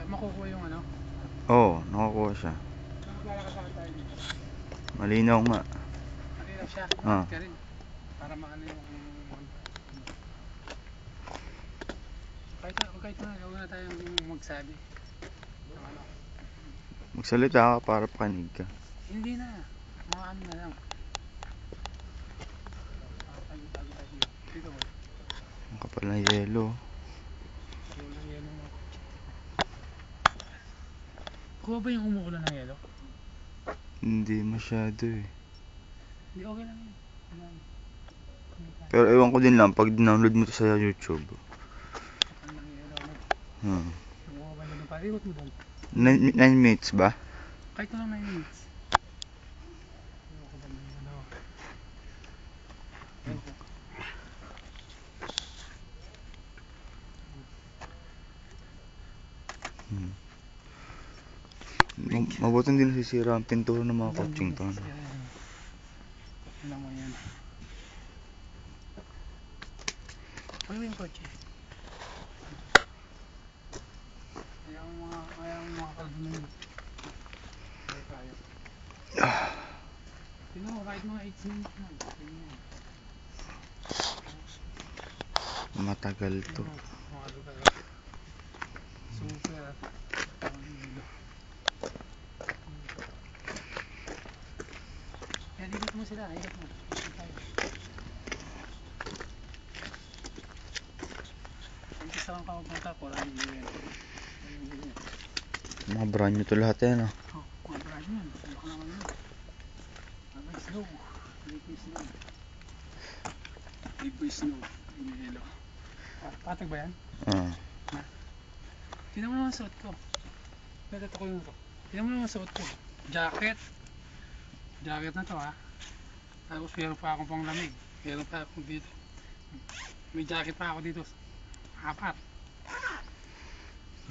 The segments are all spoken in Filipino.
makukuha yung ano? Oo, nakakuha siya. Maglalakad tayo dito. Malinaw nga. Malinaw siya. Ah. Ka rin. Para maano yung kahit na huwag na tayong magsabi. Ano? Magsalita ka para pakinig ka. Hindi na. Mga ano na lang. Tago tayo dito boy. Ang kapal na yelo. Walang yelo mga kotse. Kuha ba yung umuulan ng yelo? Hindi masyado eh. Hindi, okay lang yun. Pero ewan ko din lang pag download mo to sa YouTube. Kapal ng yelo. Kuha ba na doon? Parikot mo doon. 9 minutes ba? Kahit na lang 9 minutes. Kapal ng yelo. Yan po. Mabuti hindi nasisira ang pintura ng mga kotseng to. Alam mo yan. Ano yung kotse? Ayaw mo mga kalbo na yun. Tayo. Tingnan mo kahit mga 8 minutes na. Matagal to. Mga lugar. Super. Kaya likot mo sila. Likot mo. Ang gusto kang kapunta ko lang yun. Mga brand new to lahat yan. Oh, mga brand new. Baka naman yun. Abay snow. Liquid snow. Liquid snow. Inihilo. Patag ba yan? Tingnan mo naman suot ko. Nagtato ko yung ito. Tingnan mo naman suot ko. Jacket. Jacket na to ha. Tapos meron pa akong pang lamig. Meron pa akong dito. May jacket pa ako dito. 4.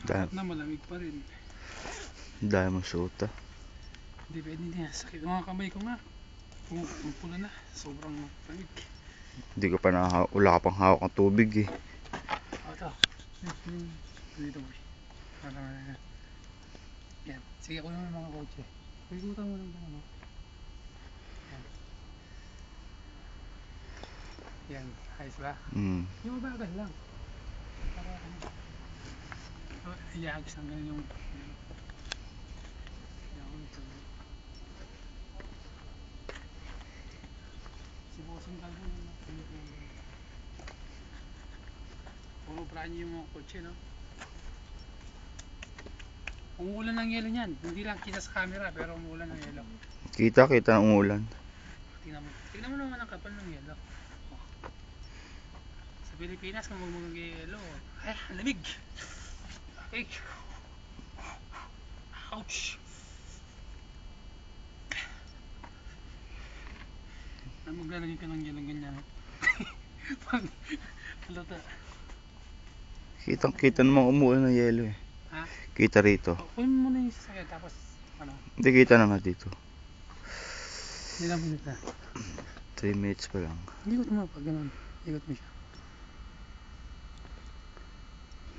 Dapat na malamig pa rin. Dahil mo suot ah. Hindi pwede niya. Sakit mga kamay ko nga. Pula na. Sobrang lamig. Hindi ko pa wala ka pang hawak ng tubig eh. Ito. Dito boy. Yan. Sige ko naman mga kotse. Pagkutan mo lang ano. Yan. Ayos ba? Yung mabagal lang. Para ano. Iyaagis lang ganun yung si Bossing Calvo yung puro brand yung mga kotse no. Umuulan ng yelo niyan. Hindi lang kita sa camera pero umuulan ng yelo. Kita ng umuulan. Tingnan mo naman ang kapal ng yelo. Sa Pilipinas kung magmugang yelo, ay lamig. Ay. Ouch. Maglalagay ka ng yelo ganyan. Halata. Kita namang umuulan ng yelo eh. Ha? Kita rito. Kunin mo muna yung sasakyan tapos ano? Hindi kita na nga dito. Ilang minutes na? 3 minutes pa lang. Ikot mo pag ganun. Ikot mo siya.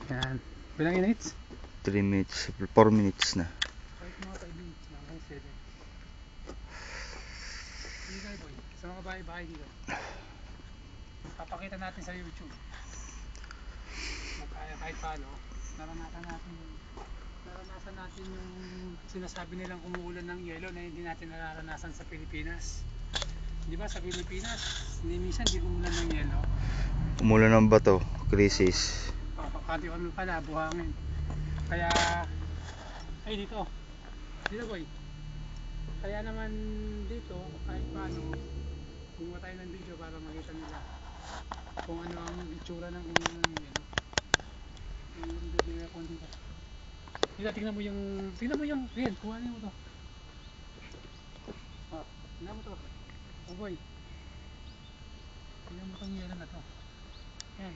Yan. Bilang minutes? 3 minutes. 4 minutes na. Kahit mga 5 minutes na. Kahit 7. Hindi kayo boy. Sa mga bahay-bahay dito. Papakita natin sa YouTube. Kahit paano. Naranasan natin yung sinasabi nilang umuulan ng yelo na hindi natin nararanasan sa Pilipinas. Di ba sa Pilipinas, minsan di umulan ng yelo. Umulan ng bato, krisis. Pati ano pala, buhangin. Kaya, ay dito boy. Kaya naman dito, kahit paano, kumuha tayo ng video para makita nila kung ano ang itsura ng umulan ng yelo. Tingnan mo yung, yan, kuhanin mo to. Tingnan mo to. Oh boy. Tingnan mo tong yelo na to. Yan.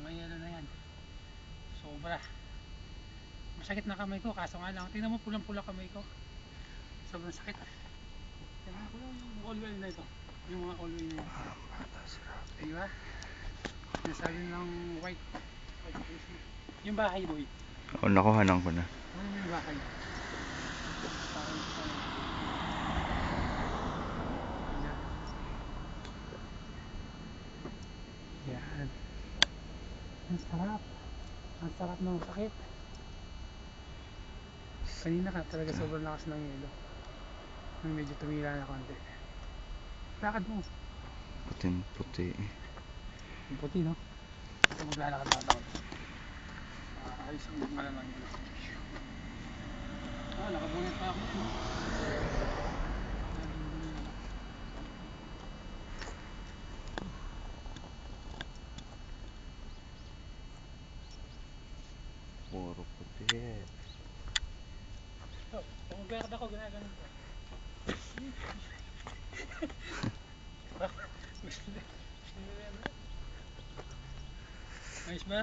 Mga yelo na yan. Sobra. Masakit na kamay ko, kaso nga lang. Tingnan mo pulang-pula kamay ko. Sobrang sakit. Tingnan mo yung all-wheel na ito. Yung mga all-wheel na ito. Diba? Sinasabi nilang white Christmas. Yung bahay boy. O, nakuhanan ko na. Ano yung bakay? Yan. Ang sarap. Ang sarap ng sakit. Kanina ka talaga sobrang lakas ng yelo. Nung medyo tumila na konti. Lakad mo. Puting puti. Ang puti, no? Ito maglalakad na ako. Ayos ang mga lang yun. Nakabunit pa ako. No? Puro puti. Kung maglakad ako, ganun ko. Ayos ba?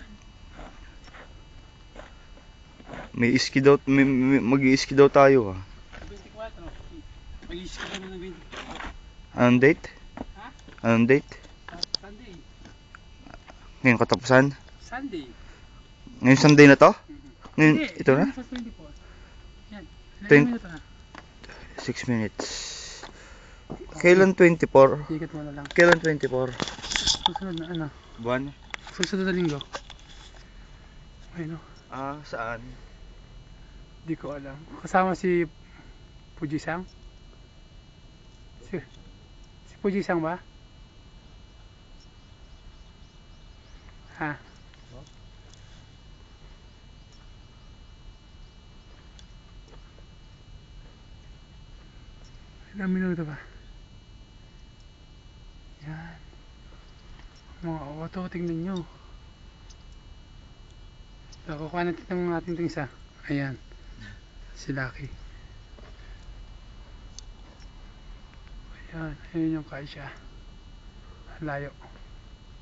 May iski daw, mag-i-iski daw tayo ah. 24. Mag-iisip ka naman ng 24. Anong date? Ha? Anong date? Sunday. Ngayon katapusan? Sunday. Ngayon Sunday na to? Ngayon, Hindi, ito na? Sa 24. Yan. 20. Ilang minuto na? 6 minutes. Kailan 24? Ikat mo na lang. Kailan 24? Susunod na ano? Buwan? Susunod na linggo. Ayun o. Ah, saan? Di ko alam. Kasama si Pujisang? Si Pujisang ba? Ha? Ilang minuto ba? Yan. Mga auto, tingnan nyo. So, kukuha natin itong isa. Ayan. Si Lucky. Ayan. Ayan yung kaisya. Layo.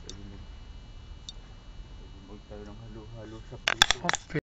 Pwede mag tayo ng halo-halo sa puso. Okay.